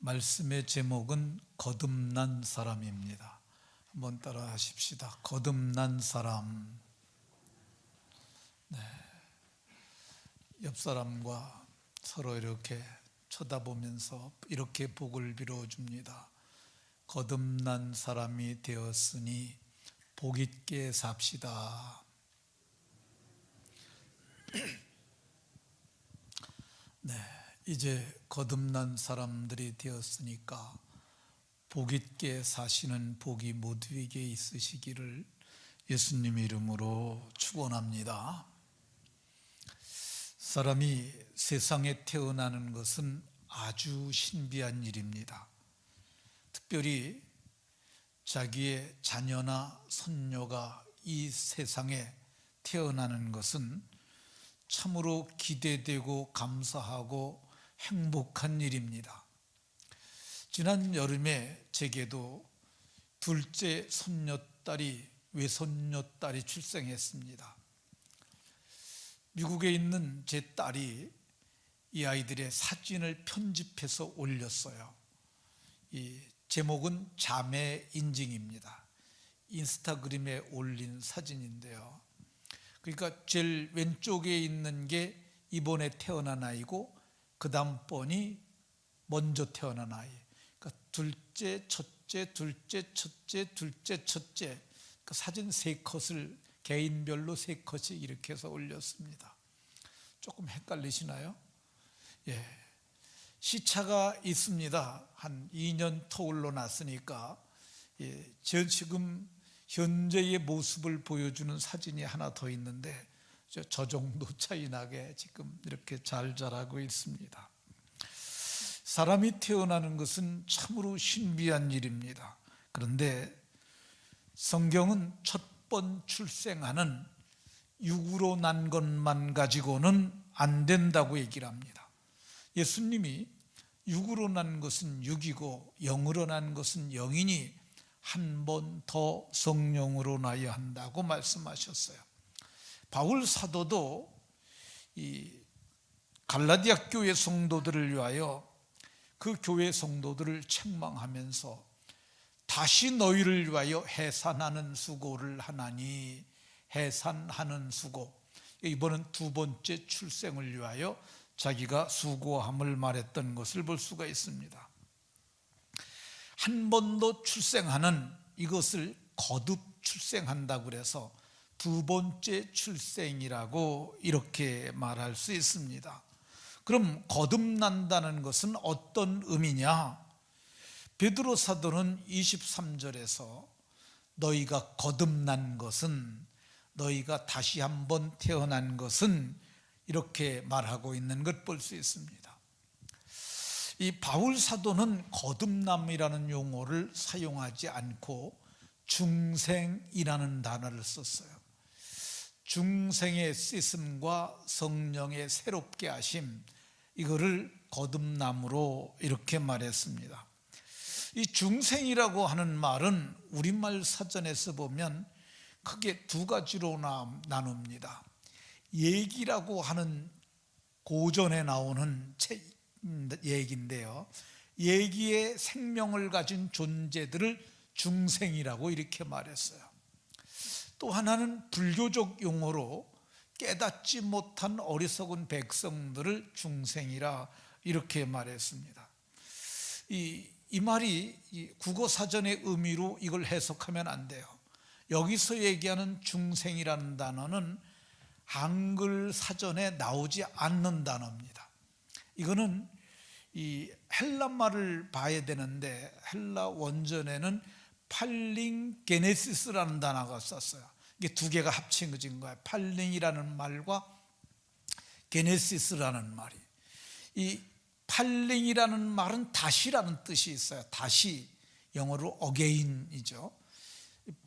말씀의 제목은 거듭난 사람입니다. 한번 따라 하십시다. 거듭난 사람. 옆 사람과 서로 이렇게 쳐다보면서 이렇게 복을 빌어줍니다. 거듭난 사람이 되었으니 복 있게 삽시다. 이제 거듭난 사람들이 되었으니까 복 있게 사시는 복이 모두에게 있으시기를 예수님 이름으로 축원합니다. 사람이 세상에 태어나는 것은 아주 신비한 일입니다. 특별히 자기의 자녀나 손녀가 이 세상에 태어나는 것은 참으로 기대되고 감사하고 행복한 일입니다. 지난 여름에 제게도 둘째 손녀딸이 외손녀딸이 출생했습니다. 미국에 있는 제 딸이 이 아이들의 사진을 편집해서 올렸어요. 이 제목은 자매 인증입니다. 인스타그램에 올린 사진인데요. 그러니까 제일 왼쪽에 있는 게 이번에 태어난 아이고 그 다음 번이 먼저 태어난 아이. 그러니까 둘째, 첫째, 둘째, 첫째, 둘째, 첫째. 그 사진 3컷을 개인별로 3컷이 이렇게 해서 올렸습니다. 조금 헷갈리시나요? 시차가 있습니다. 한 2년 터울로 났으니까 저 지금 현재의 모습을 보여주는 사진이 하나 더 있는데 저 정도 차이 나게 지금 이렇게 잘 자라고 있습니다. 사람이 태어나는 것은 참으로 신비한 일입니다. 그런데 성경은 첫 번 출생하는 육으로 난 것만 가지고는 안 된다고 얘기를 합니다. 예수님이 육으로 난 것은 육이고 영으로 난 것은 영이니 한 번 더 성령으로 나야 한다고 말씀하셨어요. 바울 사도도 이 갈라디아 교회 성도들을 위하여 그 교회 성도들을 책망하면서 다시 너희를 위하여 해산하는 수고를 하나니, 해산하는 수고, 이번은 두 번째 출생을 위하여 자기가 수고함을 말했던 것을 볼 수가 있습니다. 한 번 더 출생하는 이것을 거듭 출생한다고 그래서 두 번째 출생이라고 이렇게 말할 수 있습니다. 그럼 거듭난다는 것은 어떤 의미냐? 베드로 사도는 23절에서 너희가 거듭난 것은, 너희가 다시 한번 태어난 것은 이렇게 말하고 있는 것 볼 수 있습니다. 이 바울 사도는 거듭남이라는 용어를 사용하지 않고 중생이라는 단어를 썼어요. 중생의 쓰심과 성령의 새롭게 하심, 이거를 거듭남으로 이렇게 말했습니다. 이 중생이라고 하는 말은 우리말 사전에서 보면 크게 두 가지로 나눕니다. 얘기라고 하는 고전에 나오는 얘기인데요, 얘기의 생명을 가진 존재들을 중생이라고 이렇게 말했어요. 또 하나는 불교적 용어로 깨닫지 못한 어리석은 백성들을 중생이라 이렇게 말했습니다. 이 말이 국어 사전의 의미로 이걸 해석하면 안 돼요. 여기서 얘기하는 중생이라는 단어는 한글 사전에 나오지 않는 단어입니다. 이거는 이 헬라 말을 봐야 되는데 헬라 원전에는 팔링게네시스라는 단어가 썼어요. 이게 두 개가 합쳐진 거예요. 팔링이라는 말과 게네시스라는 말이. 이 팔링이라는 말은 다시라는 뜻이 있어요. 다시, 영어로 again이죠.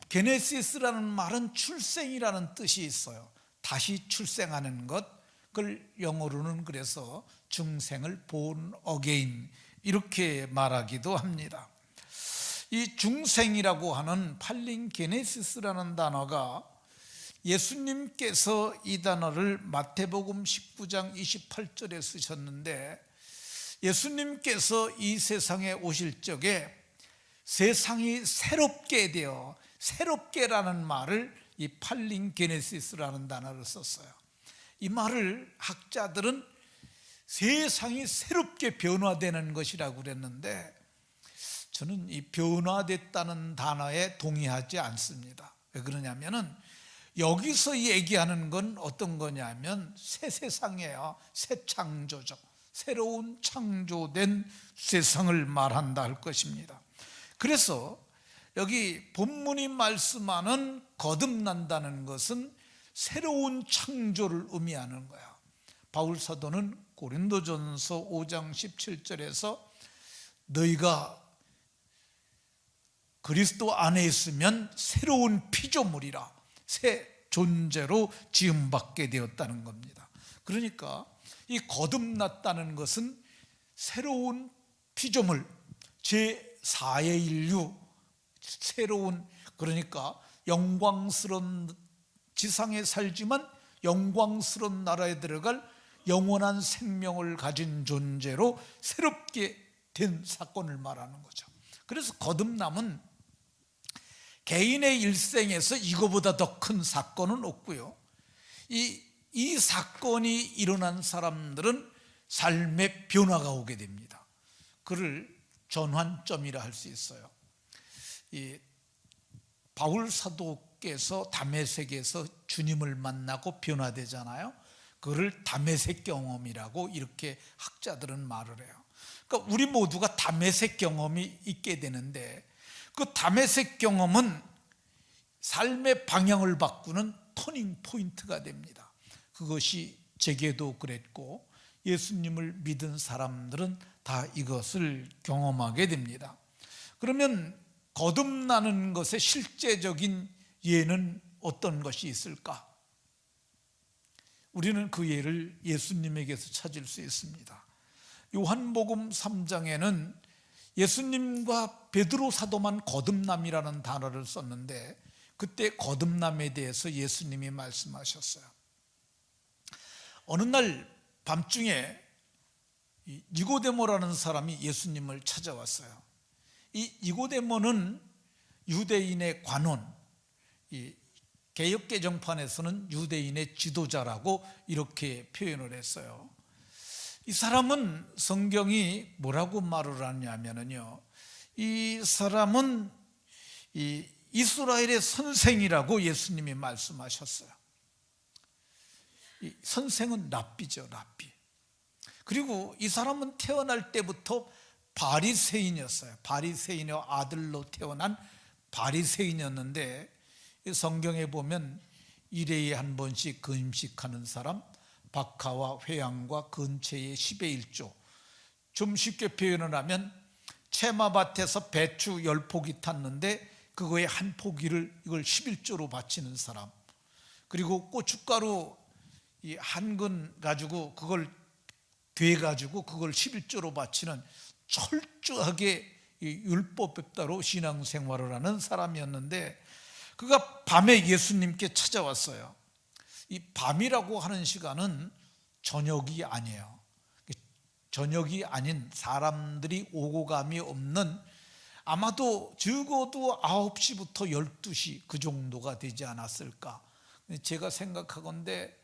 게네시스라는 말은 출생이라는 뜻이 있어요. 다시 출생하는 것, 그걸 영어로는 그래서 중생을 born again 이렇게 말하기도 합니다. 이 중생이라고 하는 팔링게네시스라는 단어가 예수님께서 이 단어를 마태복음 19장 28절에 쓰셨는데 예수님께서 이 세상에 오실 적에 세상이 새롭게 되어, 새롭게라는 말을 이 팔링게네시스라는 단어를 썼어요. 이 말을 학자들은 세상이 새롭게 변화되는 것이라고 그랬는데, 저는 이 변화됐다는 단어에 동의하지 않습니다. 왜 그러냐면은 여기서 얘기하는 건 어떤 거냐면 새 세상이에요. 새 창조죠. 새로운 창조된 세상을 말한다 할 것입니다. 그래서 여기 본문이 말씀하는 거듭난다는 것은 새로운 창조를 의미하는 거야. 바울 사도는 고린도전서 5장 17절에서 너희가 그리스도 안에 있으면 새로운 피조물이라, 새 존재로 지음받게 되었다는 겁니다. 그러니까 이 거듭났다는 것은 새로운 피조물, 제4의 인류, 새로운, 그러니까 영광스러운, 지상에 살지만 영광스러운 나라에 들어갈 영원한 생명을 가진 존재로 새롭게 된 사건을 말하는 거죠. 그래서 거듭남은 개인의 일생에서 이거보다 더 큰 사건은 없고요, 이 사건이 일어난 사람들은 삶의 변화가 오게 됩니다. 그를 전환점이라 할 수 있어요. 이 바울 사도께서 다메섹에서 주님을 만나고 변화되잖아요. 그를 다메섹 경험이라고 이렇게 학자들은 말을 해요. 그러니까 우리 모두가 다메섹 경험이 있게 되는데, 그 다메섹 경험은 삶의 방향을 바꾸는 터닝 포인트가 됩니다. 그것이 제게도 그랬고 예수님을 믿은 사람들은 다 이것을 경험하게 됩니다. 그러면 거듭나는 것의 실제적인 예는 어떤 것이 있을까? 우리는 그 예를 예수님에게서 찾을 수 있습니다. 요한복음 3장에는 예수님과 베드로 사도만 거듭남이라는 단어를 썼는데, 그때 거듭남에 대해서 예수님이 말씀하셨어요. 어느 날 밤중에 니고데모라는 사람이 예수님을 찾아왔어요. 이 니고데모는 유대인의 관원, 개역개정판에서는 유대인의 지도자라고 이렇게 표현을 했어요. 이 사람은 성경이 뭐라고 말을 하냐면요, 이 사람은 이스라엘의 선생이라고 예수님이 말씀하셨어요. 이 선생은 랍비죠, 랍비. 그리고 이 사람은 태어날 때부터 바리새인이었어요. 바리새인의 아들로 태어난 바리새인이었는데, 성경에 보면 1회에 한 번씩 금식하는 사람, 박하와 회양과 근체의 10의 1조, 좀 쉽게 표현을 하면 채마밭에서 배추 10포기 탔는데 그거의 한 포기를 이걸 11조로 바치는 사람, 그리고 고춧가루 한 근 가지고 그걸 돼가지고 그걸 11조로 바치는 철저하게 율법백다로 신앙생활을 하는 사람이었는데, 그가 밤에 예수님께 찾아왔어요. 이 밤이라고 하는 시간은 저녁이 아니에요. 저녁이 아닌, 사람들이 오고 감이 없는, 아마도 적어도 9시부터 12시 그 정도가 되지 않았을까. 제가 생각하건대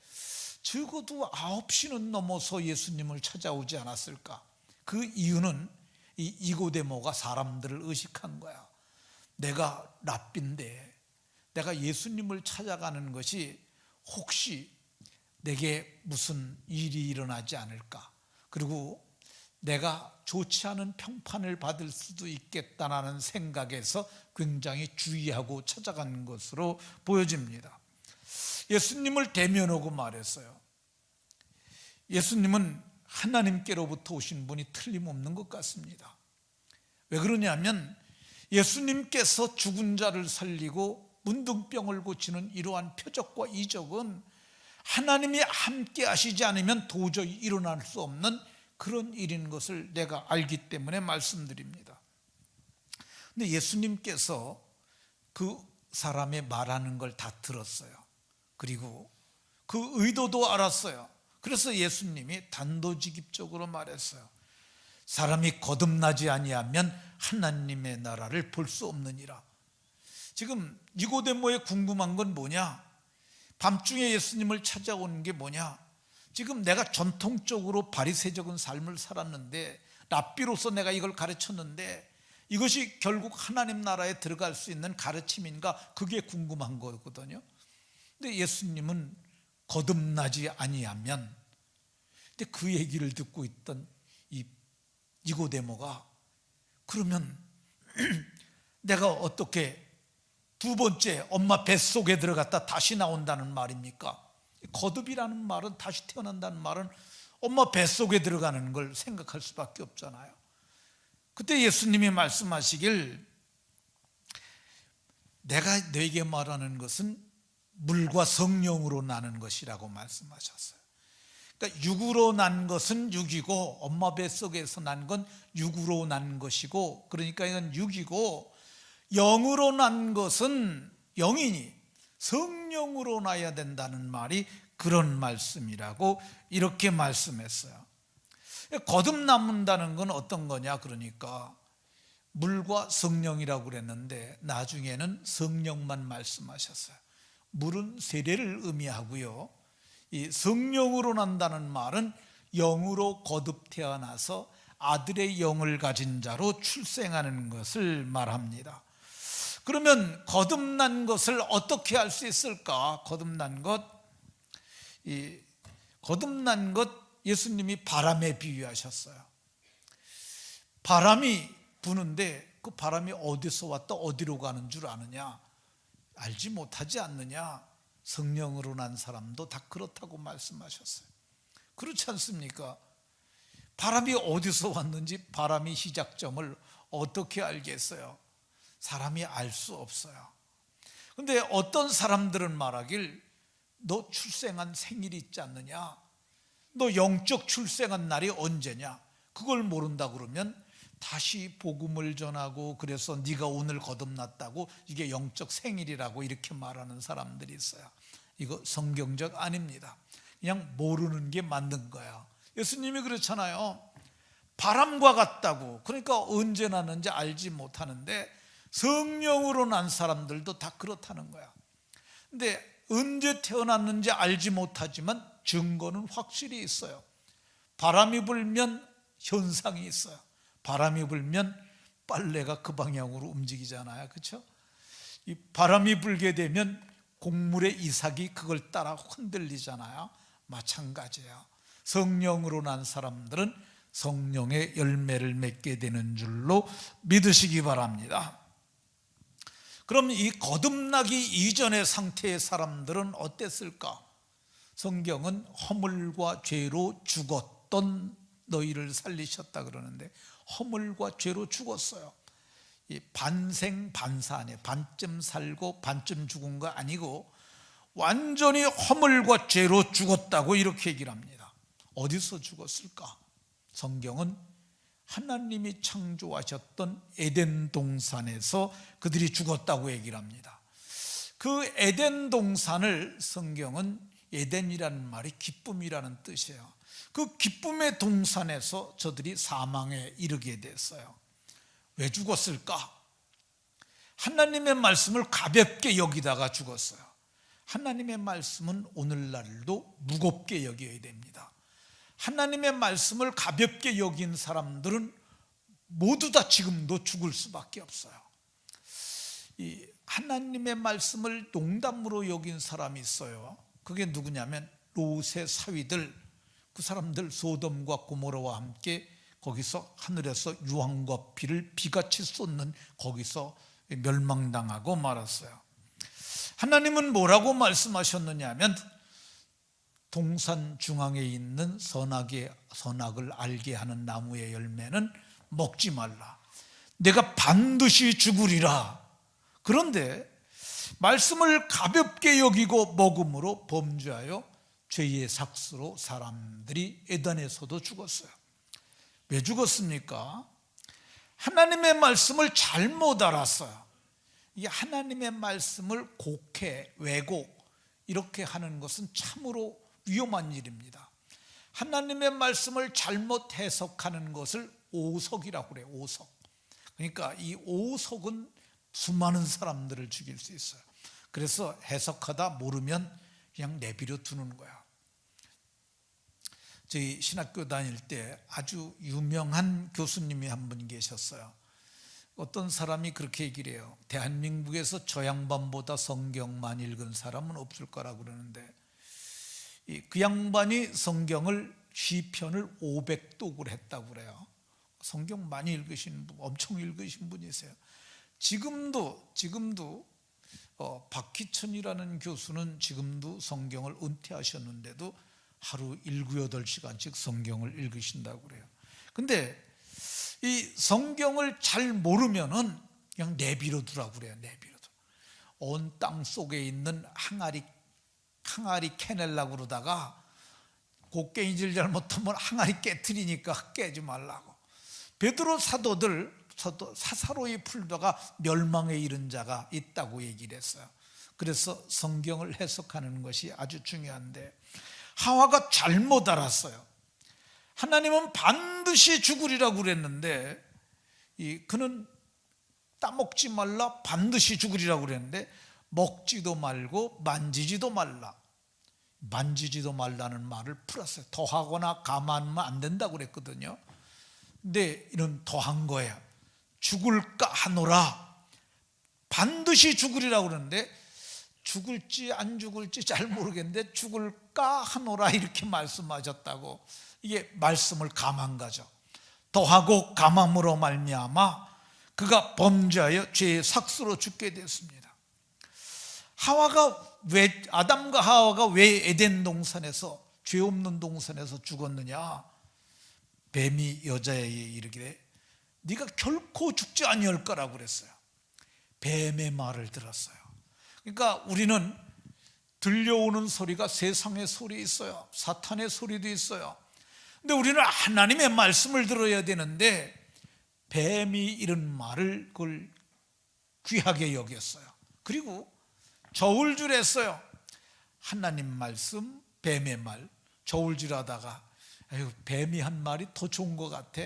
적어도 9시는 넘어서 예수님을 찾아오지 않았을까. 그 이유는 이 니고데모가 사람들을 의식한 거야. 내가 랍비인데 내가 예수님을 찾아가는 것이 혹시 내게 무슨 일이 일어나지 않을까, 그리고 내가 좋지 않은 평판을 받을 수도 있겠다라는 생각에서 굉장히 주의하고 찾아간 것으로 보여집니다. 예수님을 대면하고 말했어요. 예수님은 하나님께로부터 오신 분이 틀림없는 것 같습니다. 왜 그러냐면 예수님께서 죽은 자를 살리고 문둥병을 고치는 이러한 표적과 이적은 하나님이 함께 하시지 않으면 도저히 일어날 수 없는 그런 일인 것을 내가 알기 때문에 말씀드립니다. 근데 예수님께서 그 사람의 말하는 걸 다 들었어요. 그리고 그 의도도 알았어요. 그래서 예수님이 단도직입적으로 말했어요. 사람이 거듭나지 아니하면 하나님의 나라를 볼 수 없느니라. 지금 니고데모에 궁금한 건 뭐냐? 밤중에 예수님을 찾아오는 게 뭐냐? 지금 내가 전통적으로 바리새적인 삶을 살았는데, 랍비로서 내가 이걸 가르쳤는데 이것이 결국 하나님 나라에 들어갈 수 있는 가르침인가? 그게 궁금한 거거든요. 근데 예수님은 거듭나지 아니하면, 근데 그 얘기를 듣고 있던 이 니고데모가, 그러면 내가 어떻게 두 번째 엄마 뱃속에 들어갔다 다시 나온다는 말입니까? 거듭이라는 말은, 다시 태어난다는 말은 엄마 뱃속에 들어가는 걸 생각할 수밖에 없잖아요. 그때 예수님이 말씀하시길, 내가 너에게 말하는 것은 물과 성령으로 나는 것이라고 말씀하셨어요. 그러니까 육으로 난 것은 육이고, 엄마 뱃속에서 난 건 육으로 난 것이고, 그러니까 이건 육이고, 영으로 난 것은 영이니 성령으로 나야 된다는 말이 그런 말씀이라고 이렇게 말씀했어요. 거듭남는다는 건 어떤 거냐? 그러니까 물과 성령이라고 그랬는데 나중에는 성령만 말씀하셨어요. 물은 세례를 의미하고요, 이 성령으로 난다는 말은 영으로 거듭 태어나서 아들의 영을 가진 자로 출생하는 것을 말합니다. 그러면 거듭난 것을 어떻게 알 수 있을까? 거듭난 것, 예수님이 바람에 비유하셨어요. 바람이 부는데 그 바람이 어디서 왔다 어디로 가는 줄 아느냐? 알지 못하지 않느냐? 성령으로 난 사람도 다 그렇다고 말씀하셨어요. 그렇지 않습니까? 바람이 어디서 왔는지, 바람이 시작점을 어떻게 알겠어요? 사람이 알 수 없어요. 그런데 어떤 사람들은 말하길, 너 출생한 생일이 있지 않느냐? 너 영적 출생한 날이 언제냐? 그걸 모른다 그러면 다시 복음을 전하고, 그래서 네가 오늘 거듭났다고, 이게 영적 생일이라고 이렇게 말하는 사람들이 있어요. 이거 성경적 아닙니다. 그냥 모르는 게 맞는 거야. 예수님이 그렇잖아요. 바람과 같다고. 그러니까 언제 났는지 알지 못하는데 성령으로 난 사람들도 다 그렇다는 거야. 근데 언제 태어났는지 알지 못하지만 증거는 확실히 있어요. 바람이 불면 현상이 있어요. 바람이 불면 빨래가 그 방향으로 움직이잖아요. 그렇죠? 이 바람이 불게 되면 곡물의 이삭이 그걸 따라 흔들리잖아요. 마찬가지예요. 성령으로 난 사람들은 성령의 열매를 맺게 되는 줄로 믿으시기 바랍니다. 그럼 이 거듭나기 이전의 상태의 사람들은 어땠을까? 성경은 허물과 죄로 죽었던 너희를 살리셨다 그러는데, 허물과 죄로 죽었어요. 이 반생반사네, 반쯤 살고 반쯤 죽은 거 아니고 완전히 허물과 죄로 죽었다고 이렇게 얘기를 합니다. 어디서 죽었을까? 성경은 하나님이 창조하셨던 에덴 동산에서 그들이 죽었다고 얘기를 합니다. 그 에덴 동산을 성경은, 에덴이라는 말이 기쁨이라는 뜻이에요. 그 기쁨의 동산에서 저들이 사망에 이르게 됐어요. 왜 죽었을까? 하나님의 말씀을 가볍게 여기다가 죽었어요. 하나님의 말씀은 오늘날도 무겁게 여겨야 됩니다. 하나님의 말씀을 가볍게 여긴 사람들은 모두 다 지금도 죽을 수밖에 없어요. 이 하나님의 말씀을 농담으로 여긴 사람이 있어요. 그게 누구냐면 롯의 사위들, 그 사람들 소돔과 고모라와 함께 거기서 하늘에서 유황과 비를 비같이 쏟는, 거기서 멸망당하고 말았어요. 하나님은 뭐라고 말씀하셨느냐 하면, 동산 중앙에 있는 선악을 알게 하는 나무의 열매는 먹지 말라. 내가 반드시 죽으리라. 그런데 말씀을 가볍게 여기고 먹음으로 범죄하여 죄의 삭스로 사람들이 에덴에서도 죽었어요. 왜 죽었습니까? 하나님의 말씀을 잘못 알았어요. 이 하나님의 말씀을 곡해, 왜곡 이렇게 하는 것은 참으로 위험한 일입니다. 하나님의 말씀을 잘못 해석하는 것을 오석이라고 그래요. 오석. 그러니까 이 오석은 수많은 사람들을 죽일 수 있어요. 그래서 해석하다 모르면 그냥 내버려 두는 거야. 저희 신학교 다닐 때 아주 유명한 교수님이 한 분 계셨어요. 어떤 사람이 그렇게 얘기를 해요. 대한민국에서 저 양반보다 성경만 읽은 사람은 없을 거라고 그러는데, 그 양반이 성경을 시편을 500독을 했다고 그래요. 성경 많이 읽으신 분, 엄청 읽으신 분이세요. 지금도 박희천이라는 교수는 지금도 성경을 은퇴하셨는데도 하루 7, 8시간씩 성경을 읽으신다고 그래요. 근데 이 성경을 잘 모르면은 그냥 내버려 두라고 그래요. 내버려 두. 온 땅 속에 있는 항아리 캐내려고 그러다가 곡괭이질 잘못하면 항아리 깨트리니까 깨지 말라고. 베드로 사도들 사사로이 풀다가 멸망에 이른 자가 있다고 얘기를 했어요. 그래서 성경을 해석하는 것이 아주 중요한데, 하와가 잘못 알았어요. 하나님은 반드시 죽으리라고 그랬는데, 그는 따먹지 말라, 반드시 죽으리라고 그랬는데 먹지도 말고 만지지도 말라. 만지지도 말라는 말을 풀었어요. 더하거나 감하면 안 된다고 그랬거든요. 근데 이는 더한 거예요. 죽을까 하노라. 반드시 죽으리라고 그러는데 죽을지 안 죽을지 잘 모르겠는데 죽을까 하노라 이렇게 말씀하셨다고. 이게 말씀을 감한 거죠. 더하고 감함으로 말미암아 그가 범죄하여 죄의 삭수로 죽게 됐습니다. 아담과 하와가 왜 에덴 동산에서, 죄 없는 동산에서 죽었느냐? 뱀이 여자에게 이르기를 네가 결코 죽지 아니할 거라고 그랬어요. 뱀의 말을 들었어요. 그러니까 우리는 들려오는 소리가 세상의 소리 있어요. 사탄의 소리도 있어요. 근데 우리는 하나님의 말씀을 들어야 되는데 뱀이 이런 말을 그걸 귀하게 여겼어요. 그리고 저울질했어요. 하나님 말씀, 뱀의 말. 저울질하다가 뱀이 한 말이 더 좋은 것 같아.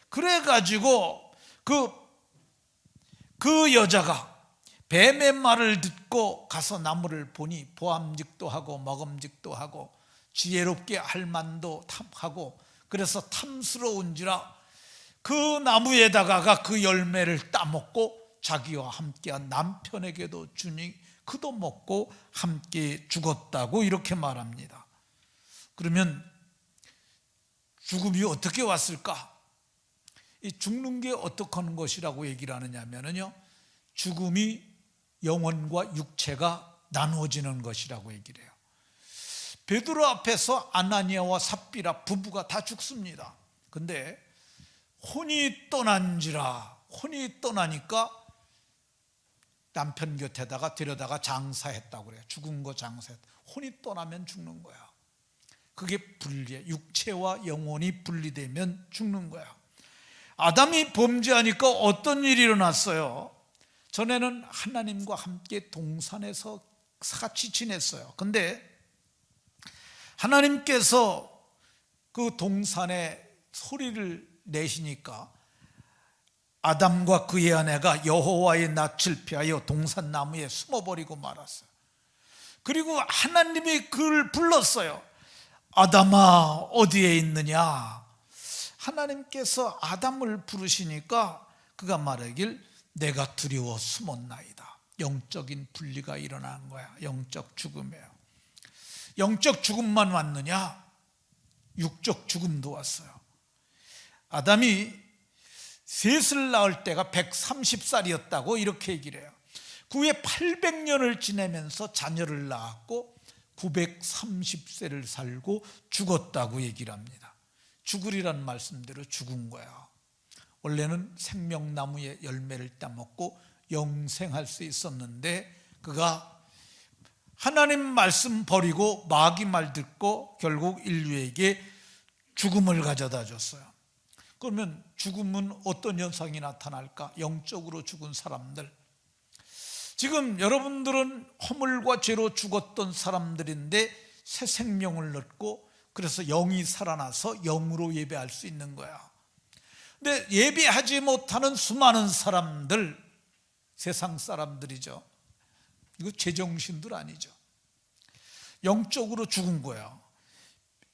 그래가지고 그 여자가 뱀의 말을 듣고 가서 나무를 보니 보암직도 하고 먹음직도 하고 지혜롭게 할 만도 하고, 그래서 탐스러운지라 그 나무에다가 그 열매를 따먹고 자기와 함께한 남편에게도 주니 그도 먹고 함께 죽었다고 이렇게 말합니다. 그러면 죽음이 어떻게 왔을까? 이 죽는 게 어떻게 하는 것이라고 얘기를 하느냐면요, 죽음이 영혼과 육체가 나누어지는 것이라고 얘기를 해요. 베드로 앞에서 아나니아와 삽비라 부부가 다 죽습니다. 근데 혼이 떠나니까 남편 곁에다가 데려다가 장사했다고 그래요. 죽은 거 장사했다. 혼이 떠나면 죽는 거야. 그게 분리해. 육체와 영혼이 분리되면 죽는 거야. 아담이 범죄하니까 어떤 일이 일어났어요? 전에는 하나님과 함께 동산에서 같이 지냈어요. 근데 하나님께서 그 동산에 소리를 내시니까 아담과 그의 아내가 여호와의 낯을 피하여 동산나무에 숨어버리고 말았어요. 그리고 하나님이 그를 불렀어요. 아담아 어디에 있느냐? 하나님께서 아담을 부르시니까 그가 말하길 내가 두려워 숨었나이다. 영적인 분리가 일어난 거야. 영적 죽음이에요. 영적 죽음만 왔느냐? 육적 죽음도 왔어요. 아담이 셋을 낳을 때가 130살이었다고 이렇게 얘기를 해요. 그 후에 800년을 지내면서 자녀를 낳았고 930세를 살고 죽었다고 얘기를 합니다. 죽으리란 말씀대로 죽은 거야. 원래는 생명나무의 열매를 따먹고 영생할 수 있었는데 그가 하나님 말씀 버리고 마귀 말 듣고 결국 인류에게 죽음을 가져다 줬어요. 그러면 죽음은 어떤 현상이 나타날까? 영적으로 죽은 사람들. 지금 여러분들은 허물과 죄로 죽었던 사람들인데 새 생명을 얻고 그래서 영이 살아나서 영으로 예배할 수 있는 거야. 근데 예배하지 못하는 수많은 사람들, 세상 사람들이죠. 이거 제정신들 아니죠. 영적으로 죽은 거야.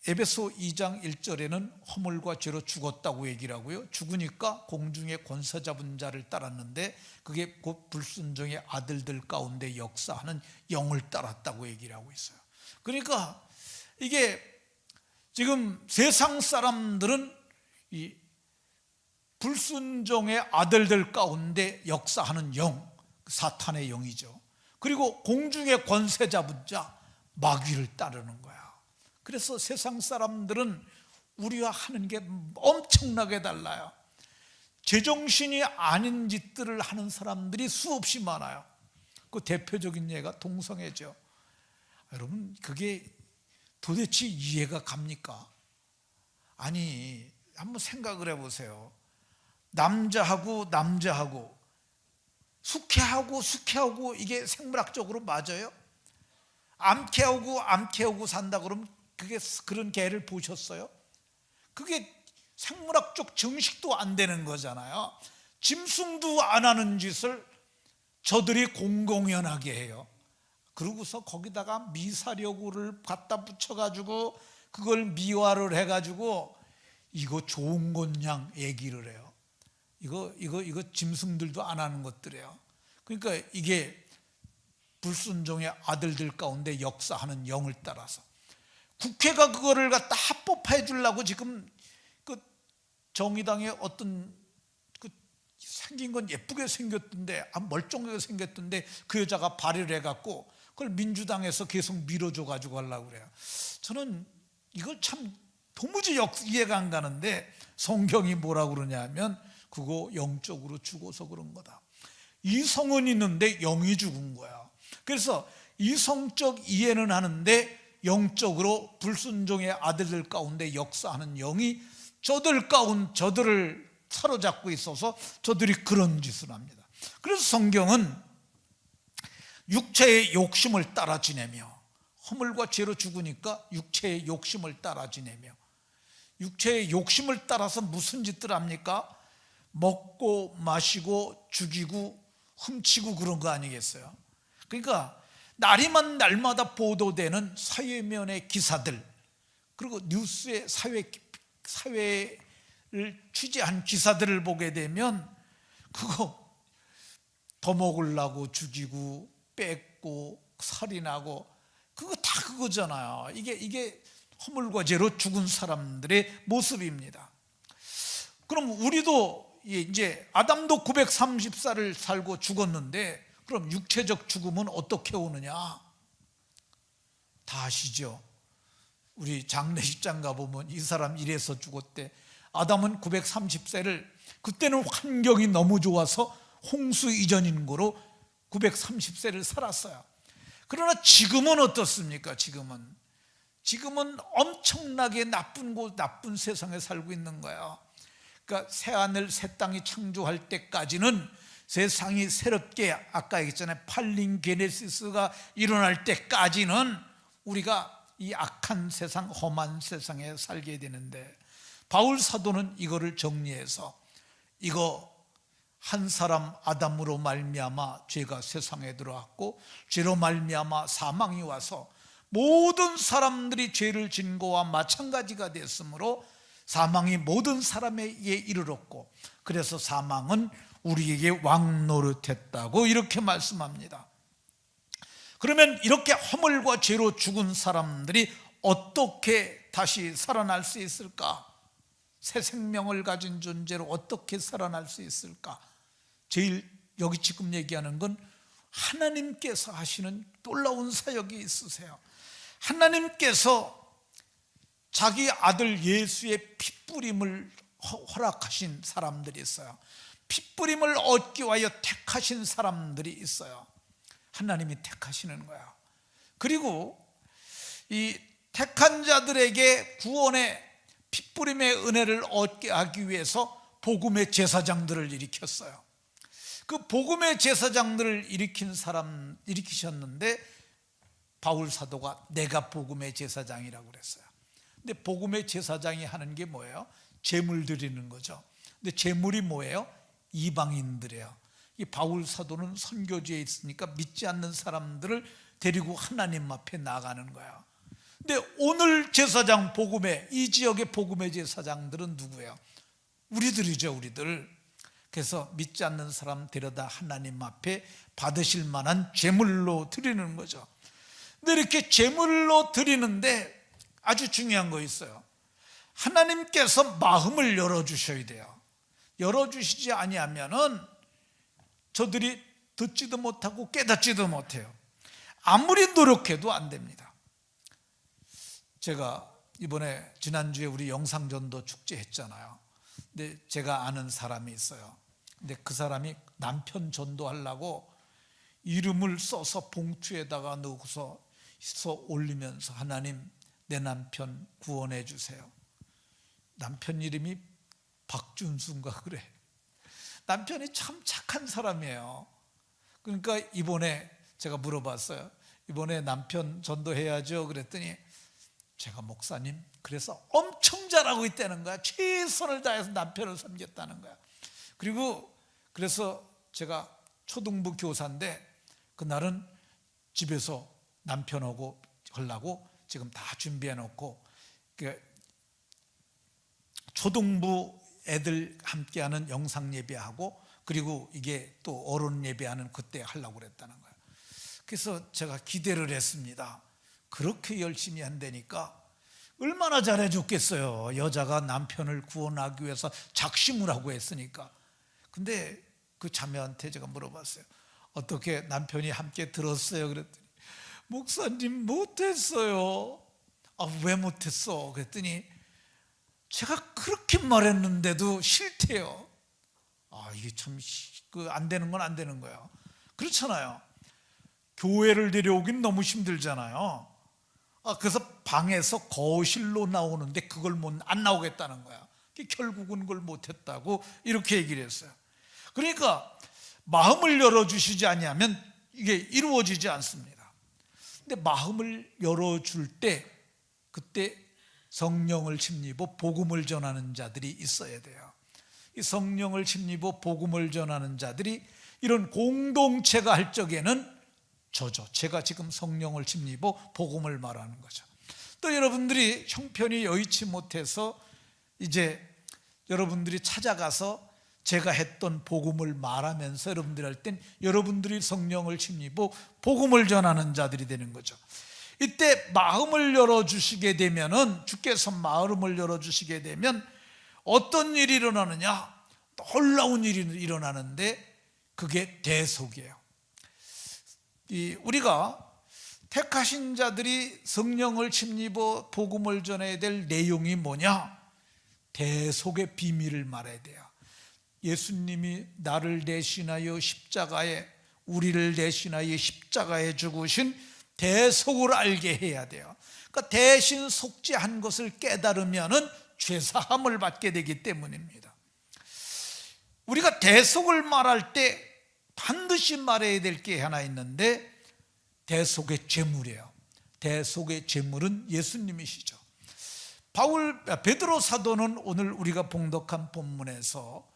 에베소 2장 1절에는 허물과 죄로 죽었다고 얘기를 하고요. 죽으니까 공중의 권세 잡은 자를 따랐는데 그게 곧 불순종의 아들들 가운데 역사하는 영을 따랐다고 얘기를 하고 있어요. 그러니까 이게 지금 세상 사람들은 이 불순종의 아들들 가운데 역사하는 영, 사탄의 영이죠. 그리고 공중의 권세 잡은 자, 마귀를 따르는 거야. 그래서 세상 사람들은 우리와 하는 게 엄청나게 달라요. 제정신이 아닌 짓들을 하는 사람들이 수없이 많아요. 그 대표적인 예가 동성애죠. 여러분, 그게 도대체 이해가 갑니까? 아니, 한번 생각을 해보세요. 남자하고 숙회하고 이게 생물학적으로 맞아요? 암캐하고 산다 그러면 그게 그런 개를 보셨어요? 그게 생물학적 증식도 안 되는 거잖아요. 짐승도 안 하는 짓을 저들이 공공연하게 해요. 그러고서 거기다가 미사려구를 갖다 붙여가지고 그걸 미화를 해가지고 이거 좋은 것냥 얘기를 해요. 이거 짐승들도 안 하는 것들이에요. 그러니까 이게 불순종의 아들들 가운데 역사하는 영을 따라서 국회가 그거를 갖다 합법화해 주려고 지금 그 정의당의 어떤 그 생긴 건 예쁘게 생겼던데, 멀쩡하게 생겼던데 그 여자가 발의를 해갖고 그걸 민주당에서 계속 밀어줘 가지고 하려고 그래요. 저는 이걸 참 도무지 이해가 안 가는데 성경이 뭐라고 그러냐면 그거 영적으로 죽어서 그런 거다. 이성은 있는데 영이 죽은 거야. 그래서 이성적 이해는 하는데 영적으로 불순종의 아들들 가운데 역사하는 영이 저들을 사로잡고 있어서 저들이 그런 짓을 합니다. 그래서 성경은 육체의 욕심을 따라 지내며, 허물과 죄로 죽으니까 육체의 욕심을 따라 지내며, 육체의 욕심을 따라서 무슨 짓들 합니까? 먹고 마시고 죽이고 훔치고 그런 거 아니겠어요? 그러니까 날마다 보도되는 사회면의 기사들, 그리고 뉴스의 사회를 취재한 기사들을 보게 되면 그거 더 먹으려고 죽이고 뺏고 살인하고 그거 다 그거잖아요. 이게 허물과 죄로 죽은 사람들의 모습입니다. 그럼 우리도 이제 아담도 930살을 살고 죽었는데 그럼 육체적 죽음은 어떻게 오느냐? 다 아시죠? 우리 장례식장 가보면 이 사람 이래서 죽었대. 아담은 930세를, 그때는 환경이 너무 좋아서 홍수 이전인 거로 930세를 살았어요. 그러나 지금은 어떻습니까? 지금은 엄청나게 나쁜 세상에 살고 있는 거예요. 그러니까 새하늘 새 땅이 창조할 때까지는 세상이 새롭게, 아까 얘기했잖아요, 팔링게네시스가 일어날 때까지는 우리가 이 악한 세상, 험한 세상에 살게 되는데, 바울 사도는 이거를 정리해서 이거 한 사람 아담으로 말미암아 죄가 세상에 들어왔고 죄로 말미암아 사망이 와서 모든 사람들이 죄를 진 거와 마찬가지가 됐으므로 사망이 모든 사람에게 이르렀고 그래서 사망은 우리에게 왕노릇했다고 이렇게 말씀합니다. 그러면 이렇게 허물과 죄로 죽은 사람들이 어떻게 다시 살아날 수 있을까? 새 생명을 가진 존재로 어떻게 살아날 수 있을까? 제일 여기 지금 얘기하는 건 하나님께서 하시는 놀라운 사역이 있으세요. 하나님께서 자기 아들 예수의 피뿌림을 허락하신 사람들이 있어요. 피뿌림을 얻기 위하여 택하신 사람들이 있어요. 하나님이 택하시는 거야. 그리고 이 택한 자들에게 구원의 피뿌림의 은혜를 얻게 하기 위해서 복음의 제사장들을 일으켰어요. 그 복음의 제사장들을 일으키셨는데 바울 사도가 내가 복음의 제사장이라고 그랬어요. 근데 복음의 제사장이 하는 게 뭐예요? 제물 드리는 거죠. 근데 재물이 뭐예요? 이방인들이에요. 이 바울 사도는 선교지에 있으니까 믿지 않는 사람들을 데리고 하나님 앞에 나가는 거야. 근데 오늘 제사장 복음회, 이 지역의 복음회 제사장들은 누구예요? 우리들이죠, 우리들. 그래서 믿지 않는 사람 데려다 하나님 앞에 받으실 만한 제물로 드리는 거죠. 근데 이렇게 제물로 드리는데 아주 중요한 거 있어요. 하나님께서 마음을 열어주셔야 돼요. 열어주시지 아니하면은 저들이 듣지도 못하고 깨닫지도 못해요. 아무리 노력해도 안 됩니다. 제가 이번에 지난주에 우리 영상전도 축제 했잖아요. 근데 제가 아는 사람이 있어요. 근데 그 사람이 남편 전도하려고 이름을 써서 봉투에다가 넣고서 올리면서 하나님, 내 남편 구원해 주세요. 남편 이름이 박준수인가 그래. 남편이 참 착한 사람이에요. 그러니까 이번에 제가 물어봤어요. 이번에 남편 전도해야죠. 그랬더니 제가 목사님, 그래서 엄청 잘하고 있다는 거야. 최선을 다해서 남편을 섬겼다는 거야. 그리고 그래서 제가 초등부 교사인데 그날은 집에서 남편하고 하려고 지금 다 준비해 놓고 초등부 애들 함께하는 영상 예배하고 그리고 이게 또 어른 예배하는 그때 하려고 그랬다는 거예요. 그래서 제가 기대를 했습니다. 그렇게 열심히 한다니까 얼마나 잘해 줬겠어요. 여자가 남편을 구원하기 위해서 작심을 하고 했으니까. 근데 그 자매한테 제가 물어봤어요. 어떻게 남편이 함께 들었어요? 그랬더니 목사님 못했어요. 왜 못했어? 그랬더니 제가 그렇게 말했는데도 싫대요. 이게 참 안 되는 건 안 되는 거예요. 그렇잖아요. 교회를 데려오긴 너무 힘들잖아요. 그래서 방에서 거실로 나오는데 그걸 안 나오겠다는 거야. 결국은 그걸 못했다고 이렇게 얘기를 했어요. 그러니까 마음을 열어주시지 아니하면 이게 이루어지지 않습니다. 근데 마음을 열어줄 때 그때 성령을 힘입어 복음을 전하는 자들이 있어야 돼요. 이 성령을 힘입어 복음을 전하는 자들이 이런 공동체가 할 적에는 제가 지금 성령을 힘입어 복음을 말하는 거죠. 또 여러분들이 형편이 여의치 못해서 이제 여러분들이 찾아가서 제가 했던 복음을 말하면서 여러분들이 할 땐 여러분들이 성령을 힘입어 복음을 전하는 자들이 되는 거죠. 이때 마음을 열어주시게 되면은, 주께서 마음을 열어주시게 되면 어떤 일이 일어나느냐? 놀라운 일이 일어나는데 그게 대속이에요. 우리가 택하신 자들이 성령을 힘입어 복음을 전해야 될 내용이 뭐냐? 대속의 비밀을 말해야 돼요. 예수님이 나를 대신하여 십자가에, 우리를 대신하여 십자가에 죽으신 대속을 알게 해야 돼요. 그러니까 대신 속죄한 것을 깨달으면은 죄사함을 받게 되기 때문입니다. 우리가 대속을 말할 때 반드시 말해야 될 게 하나 있는데 대속의 제물이에요. 대속의 제물은 예수님이시죠. 베드로 사도는 오늘 우리가 봉독한 본문에서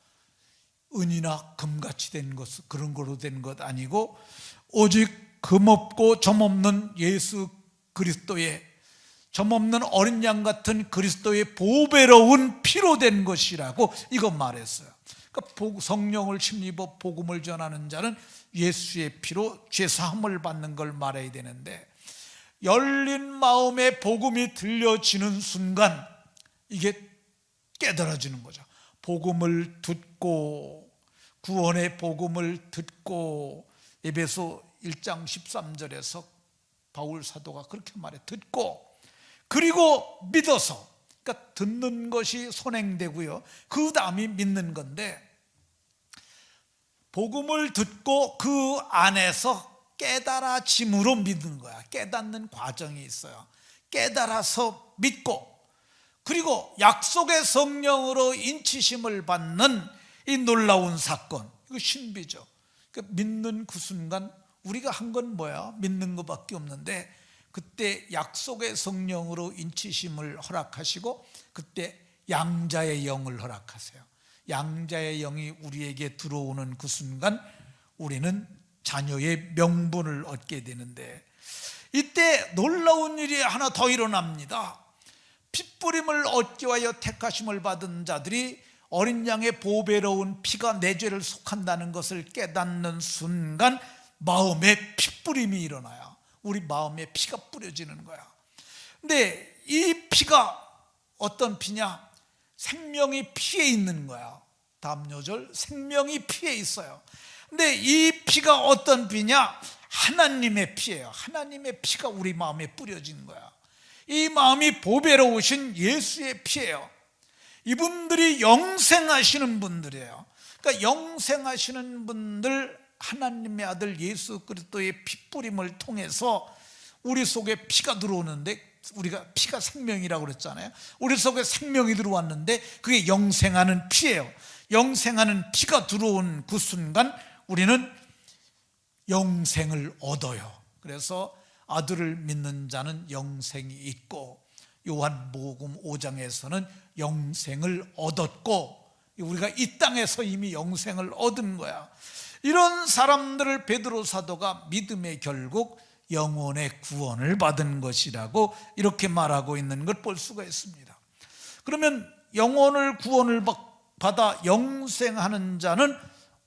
은이나 금같이 된 것, 그런 거로 된 것 아니고 오직 금없고 점없는 예수 그리스도의, 점없는 어린 양 같은 그리스도의 보배로운 피로 된 것이라고 이거 말했어요. 그러니까 성령을 힘입어 복음을 전하는 자는 예수의 피로 죄사함을 받는 걸 말해야 되는데, 열린 마음에 복음이 들려지는 순간 이게 깨달아지는 거죠. 복음을 듣고, 구원의 복음을 듣고, 에베소 1장 13절에서 바울 사도가 그렇게 말해. 듣고 그리고 믿어서, 그러니까 듣는 것이 선행되고요, 그 다음이 믿는 건데, 복음을 듣고 그 안에서 깨달아짐으로 믿는 거야. 깨닫는 과정이 있어요. 깨달아서 믿고, 그리고 약속의 성령으로 인치심을 받는 이 놀라운 사건, 이거 신비죠. 그러니까 믿는 그 순간 우리가 한 건 뭐야? 믿는 것밖에 없는데 그때 약속의 성령으로 인치심을 허락하시고 그때 양자의 영을 허락하세요. 양자의 영이 우리에게 들어오는 그 순간 우리는 자녀의 명분을 얻게 되는데, 이때 놀라운 일이 하나 더 일어납니다. 핏부림을 얻기 위하여 택하심을 받은 자들이 어린 양의 보배로운 피가 내 죄를 속한다는 것을 깨닫는 순간 마음에 핏부림이 일어나요. 우리 마음에 피가 뿌려지는 거야. 근데 이 피가 어떤 피냐? 생명이 피에 있는 거야. 다음 요절, 생명이 피에 있어요. 근데 이 피가 어떤 피냐? 하나님의 피예요. 하나님의 피가 우리 마음에 뿌려진 거야. 이 마음이 보배로우신 예수의 피예요. 이분들이 영생하시는 분들이에요. 그러니까 영생하시는 분들, 하나님의 아들 예수 그리스도의 핏부림을 통해서 우리 속에 피가 들어오는데, 우리가 피가 생명이라고 그랬잖아요. 우리 속에 생명이 들어왔는데 그게 영생하는 피예요. 영생하는 피가 들어온 그 순간 우리는 영생을 얻어요. 그래서 아들을 믿는 자는 영생이 있고, 요한복음 5장에서는 영생을 얻었고, 우리가 이 땅에서 이미 영생을 얻은 거야. 이런 사람들을 베드로 사도가 믿음의 결국 영혼의 구원을 받은 것이라고 이렇게 말하고 있는 걸 볼 수가 있습니다. 그러면 영혼을 구원을 받아 영생하는 자는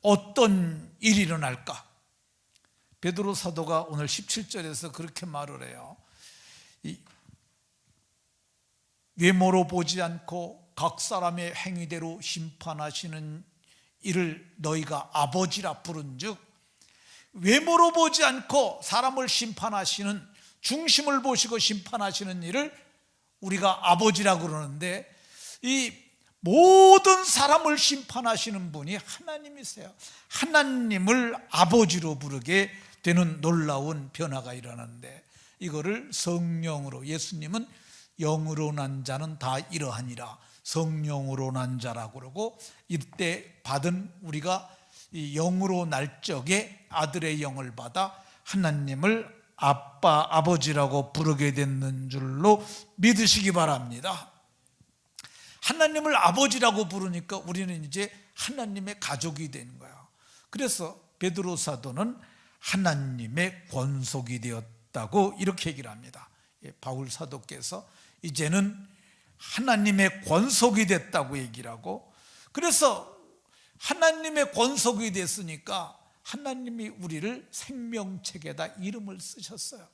어떤 일이 일어날까? 베드로 사도가 오늘 17절에서 그렇게 말을 해요. 외모로 보지 않고 각 사람의 행위대로 심판하시는 이를 너희가 아버지라 부른즉, 외모로 보지 않고 사람을 심판하시는, 중심을 보시고 심판하시는 일을 우리가 아버지라 그러는데, 이 모든 사람을 심판하시는 분이 하나님이세요. 하나님을 아버지로 부르게 되는 놀라운 변화가 일어나는데, 이거를 성령으로, 예수님은 영으로 난 자는 다 이러하니라, 성령으로 난 자라고 그러고, 이때 받은 우리가 이 영으로 날 적에 아들의 영을 받아 하나님을 아빠, 아버지라고 부르게 됐는 줄로 믿으시기 바랍니다. 하나님을 아버지라고 부르니까 우리는 이제 하나님의 가족이 된 거야. 그래서 베드로 사도는 하나님의 권속이 되었다고 이렇게 얘기를 합니다. 바울 사도께서 이제는 하나님의 권속이 됐다고 얘기를 하고, 그래서 하나님의 권속이 됐으니까 하나님이 우리를 생명책에다 이름을 쓰셨어요.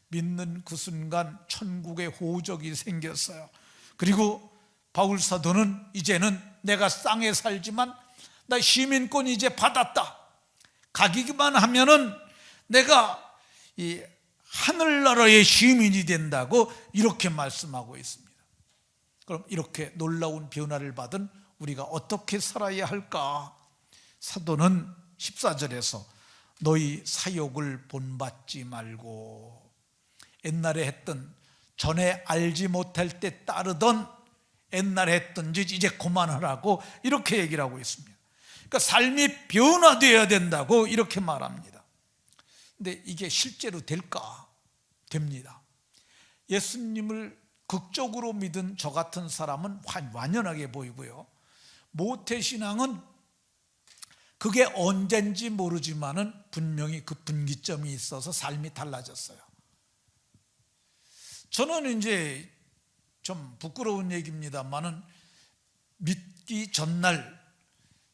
믿는 그 순간 천국의 호적이 생겼어요. 그리고 바울 사도는 이제는 내가 땅에 살지만 나 시민권 이제 받았다, 가기만 하면은 내가 이 하늘나라의 시민이 된다고 이렇게 말씀하고 있습니다. 그럼 이렇게 놀라운 변화를 받은 우리가 어떻게 살아야 할까? 사도는 14절에서 너희 사욕을 본받지 말고, 옛날에 했던, 전에 알지 못할 때 따르던 옛날에 했던 짓 이제 그만하라고 이렇게 얘기를 하고 있습니다. 그러니까 삶이 변화되어야 된다고 이렇게 말합니다. 근데 이게 실제로 될까? 됩니다. 예수님을 극적으로 믿은 저 같은 사람은 완연하게 보이고요, 모태신앙은 그게 언젠지 모르지만은 분명히 그 분기점이 있어서 삶이 달라졌어요. 저는 이제 좀 부끄러운 얘기입니다만은 믿기 전날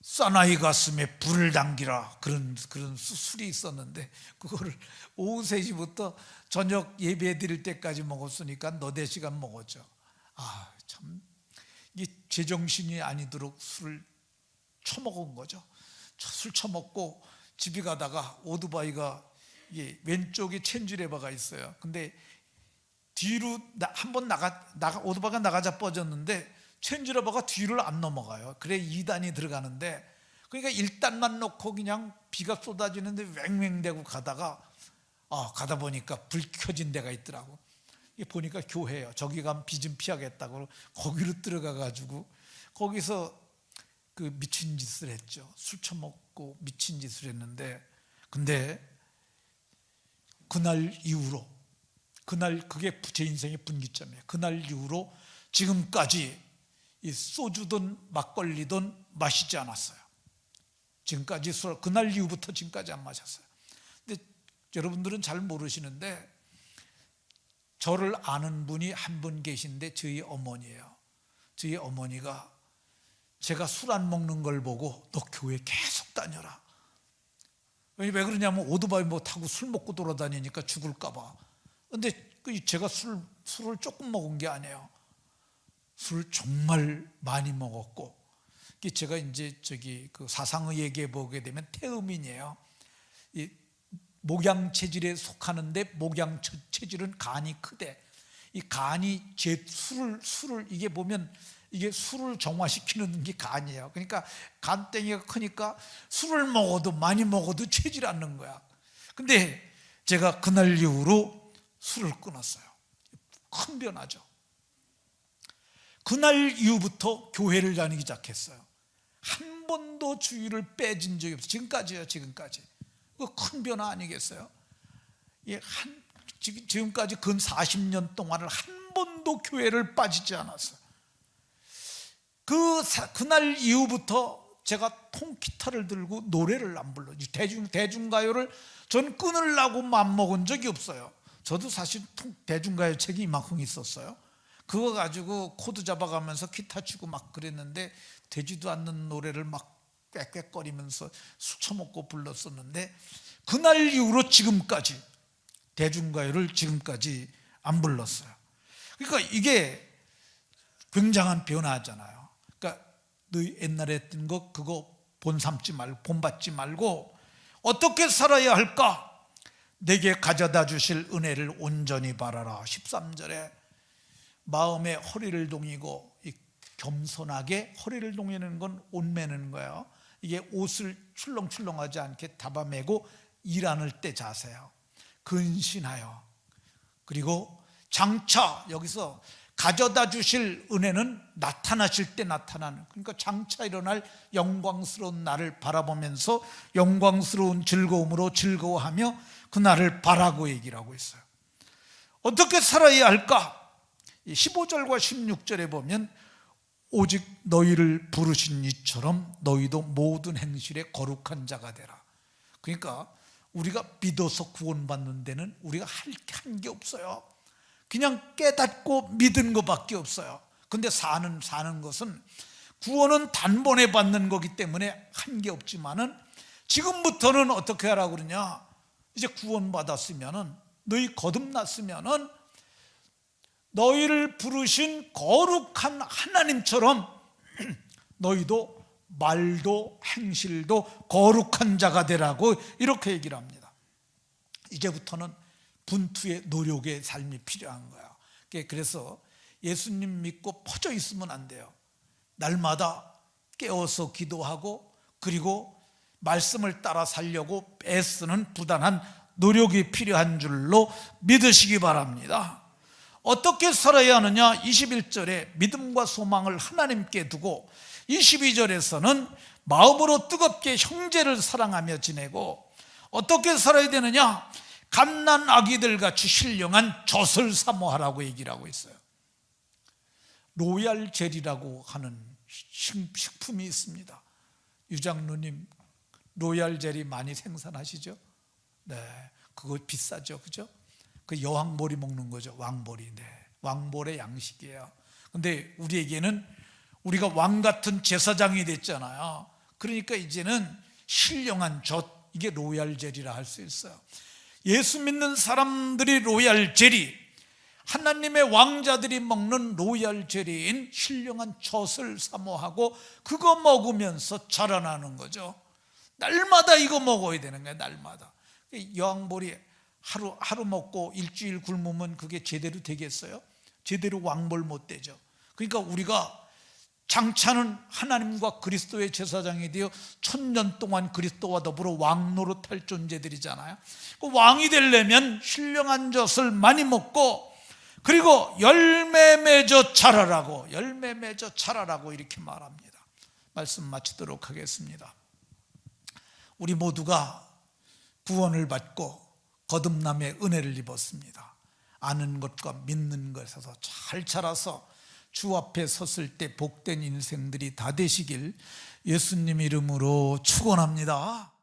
사나이 가슴에 불을 당기라, 그런 수술이 있었는데 그거를 오후 3시부터 저녁 예배 드릴 때까지 먹었으니까 너댓 시간 먹었죠. 참 이게 제정신이 아니도록 술을 처먹은 거죠. 술 처먹고 집에 가다가 오토바이가 왼쪽에 첸지레바가 있어요. 근데 뒤로 한번 오토바이가 나가자 뻗었는데 첸지레바가 뒤를 안 넘어가요. 그래 2단이 들어가는데, 그러니까 1단만 놓고 그냥 비가 쏟아지는데 왱왱대고 가다가 가다 보니까 불 켜진 데가 있더라고. 보니까 교회예요. 저기 가면 비 좀 피하겠다고 거기로 들어가가지고 거기서 그 미친 짓을 했죠. 술 처먹고 미친 짓을 했는데, 근데 그날 이후로, 그날 그게 제 인생의 분기점이에요. 그날 이후로 지금까지 이 소주든 막걸리든 마시지 않았어요. 지금까지 술, 그날 이후부터 지금까지 안 마셨어요. 근데 여러분들은 잘 모르시는데 저를 아는 분이 한 분 계신데 저희 어머니예요. 저희 어머니가 제가 술 안 먹는 걸 보고 너 교회 계속 다녀라. 왜 그러냐면 오토바이 뭐 타고 술 먹고 돌아다니니까 죽을까 봐. 근데 제가 술을 조금 먹은 게 아니에요. 술 정말 많이 먹었고, 제가 이제 그 사상의학에 보게 되면 태음인이에요. 이 목양 체질에 속하는데 목양 체질은 간이 크대. 이 간이 술을 이게 보면 이게 술을 정화시키는 게 간이에요. 그러니까 간땡이가 크니까 술을 먹어도 많이 먹어도 채질 않는 거야. 근데 제가 그날 이후로 술을 끊었어요. 큰 변화죠. 그날 이후부터 교회를 다니기 시작했어요. 한 번도 주일을 빼진 적이 없어요. 지금까지요. 지금까지. 그 큰 변화 아니겠어요? 지금까지 근 40년 동안을 한 번도 교회를 빠지지 않았어요. 그날 이후부터 제가 통기타를 들고 노래를 안 불러요. 대중가요를 전 끊으려고 맘먹은 적이 없어요. 저도 사실 대중가요 책이 이만큼 있었어요. 그거 가지고 코드 잡아가면서 기타 치고 막 그랬는데 되지도 않는 노래를 막 꽥꽥거리면서 술 처먹고 불렀었는데 그날 이후로 지금까지 대중가요를 지금까지 안 불렀어요. 그러니까 이게 굉장한 변화잖아요. 그러니까 너희 옛날에 했던 거 그거 본받지 말고 어떻게 살아야 할까? 내게 가져다 주실 은혜를 온전히 바라라. 13절에 마음에 허리를 동이고 겸손하게 허리를 동이는 건 옷 매는 거예요. 이게 옷을 출렁출렁하지 않게 잡아매고 일하는 때 자세요. 근신하여. 그리고 장차 여기서 가져다 주실 은혜는 나타나실 때 나타나는, 그러니까 장차 일어날 영광스러운 날을 바라보면서 영광스러운 즐거움으로 즐거워하며 그 날을 바라고 얘기를 하고 있어요. 어떻게 살아야 할까? 15절과 16절에 보면 오직 너희를 부르신 이처럼 너희도 모든 행실에 거룩한 자가 되라. 그러니까 우리가 믿어서 구원받는 데는 우리가 한 게 없어요. 그냥 깨닫고 믿은 것밖에 없어요. 근데 사는 것은 구원은 단번에 받는 거기 때문에 한 게 없지만은 지금부터는 어떻게 하라고 그러냐? 이제 구원받았으면은 너희 거듭났으면은 너희를 부르신 거룩한 하나님처럼 너희도 말도 행실도 거룩한 자가 되라고 이렇게 얘기를 합니다. 이제부터는 분투의 노력의 삶이 필요한 거야. 그래서 예수님 믿고 퍼져 있으면 안 돼요. 날마다 깨어서 기도하고 그리고 말씀을 따라 살려고 애쓰는 부단한 노력이 필요한 줄로 믿으시기 바랍니다. 어떻게 살아야 하느냐? 21절에 믿음과 소망을 하나님께 두고 22절에서는 마음으로 뜨겁게 형제를 사랑하며 지내고 어떻게 살아야 되느냐? 갓난 아기들 같이 신령한 젖을 사모하라고 얘기를 하고 있어요. 로얄 젤이라고 하는 식품이 있습니다. 유장로님 로얄 젤이 많이 생산하시죠? 네, 그거 비싸죠, 그죠? 그 여왕벌이 먹는 거죠, 왕벌이. 네, 왕벌의 양식이에요. 근데 우리에게는 우리가 왕 같은 제사장이 됐잖아요. 그러니까 이제는 신령한 젖, 이게 로얄 젤이라 할 수 있어요. 예수 믿는 사람들이 로얄 젤이, 하나님의 왕자들이 먹는 로얄 젤인 신령한 젖을 사모하고 그거 먹으면서 자라나는 거죠. 날마다 이거 먹어야 되는 거예요. 날마다. 여왕벌이 하루 먹고 일주일 굶으면 그게 제대로 되겠어요? 제대로 왕벌 못 되죠. 그러니까 우리가 장차는 하나님과 그리스도의 제사장이 되어 1000년 동안 그리스도와 더불어 왕 노릇할 존재들이잖아요. 그 왕이 되려면 신령한 젖을 많이 먹고 그리고 열매 맺어 자라라고, 열매 맺어 자라라고 이렇게 말합니다. 말씀 마치도록 하겠습니다. 우리 모두가 구원을 받고 거듭남의 은혜를 입었습니다. 아는 것과 믿는 것에서 잘 자라서 주 앞에 섰을 때 복된 인생들이 다 되시길 예수님 이름으로 축원합니다.